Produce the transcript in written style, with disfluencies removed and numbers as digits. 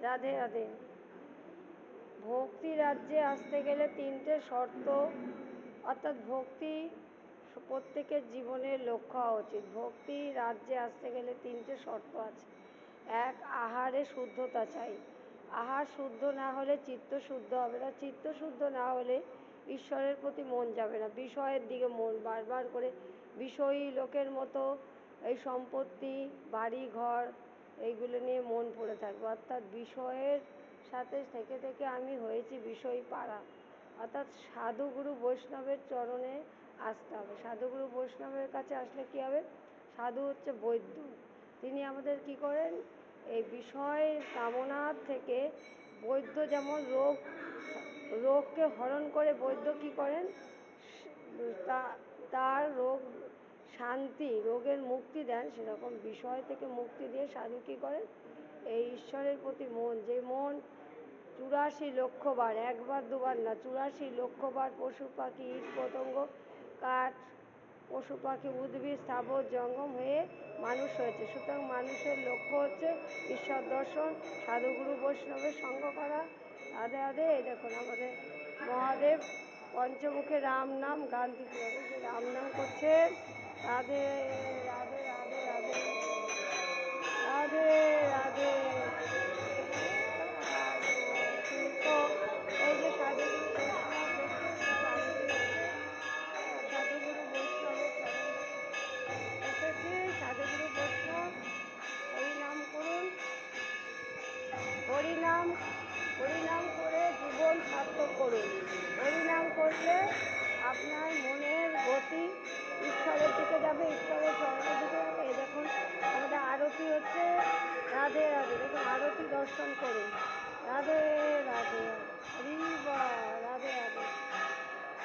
রাধে রাধে। ভক্তি রাজ্যে আসতে গেলে তিনটে শর্ত, অর্থাৎ ভক্তি প্রত্যেকের জীবনের লক্ষ্য হওয়া উচিত। ভক্তি রাজ্যে আসতে গেলে তিনটে শর্ত আছে। এক, আহারে শুদ্ধতা চাই। আহার শুদ্ধ না হলে চিত্ত শুদ্ধ হবে না, চিত্ত শুদ্ধ না হলে ঈশ্বরের প্রতি মন যাবে না, বিষয়ের দিকে মন বারবার করে বিষয়ী লোকের মতো এই সম্পত্তি বাড়ি ঘর এইগুলো নিয়ে মন পড়ে থাকবে। অর্থাৎ বিষয়ের সাথে থেকে থেকে আমি হয়েছি বিষয়ী পাড়া। অর্থাৎ সাধুগুরু বৈষ্ণবের চরণে আসতে হবে। সাধুগুরু বৈষ্ণবের কাছে আসলে কী হবে? সাধু হচ্ছে বৈদ্য, তিনি আমাদের কি করেন? এই বিষয় কামনার থেকে বৈদ্য যেমন রোগকে হরণ করে, বৈদ্য কী করেন? তার রোগ শান্তি, রোগের মুক্তি দেন। সেরকম বিষয় থেকে মুক্তি দিয়ে সাধু কী করেন? এই ঈশ্বরের প্রতি মন, যে মন 84 লক্ষ বার, একবার দুবার না, 84 লক্ষ বার পশু পাখি কীট পতঙ্গ কাঠ পশু পাখি উদ্ভিদ স্থাবর জঙ্গম হয়ে মানুষ হয়েছে। সুতরাং মানুষের লক্ষ্য হচ্ছে ঈশ্বর দর্শন, সাধুগুরু বৈষ্ণবের সঙ্গ করা। রাধে রাধে। এই দেখুন আমাদের মহাদেব পঞ্চমুখে রাম নাম গান থেকে যে রাম নাম করছে। রাধে রাধে রাধে রাধে রাধে রাধে। তো এই যে সাধুগুরু বৈষ্ণব দেখছেন, সব আরতি হচ্ছে। সাধুগুরু বৈষ্ণবের চরণে এসেছি। সাধুগুরু বৈষ্ণব হরিনাম করুন, হরিনাম হরিনাম করে জীবন সার্থক করুন। হরিনাম করলে আপনার মনের গতি ঈশ্বরের দিকে যাবে, ঈশ্বরের চরণের দিকে যাবে। এই দেখুন আমাদের আরতি হচ্ছে। রাধে রাধে। দেখুন আরতি দর্শন করুন। রাধে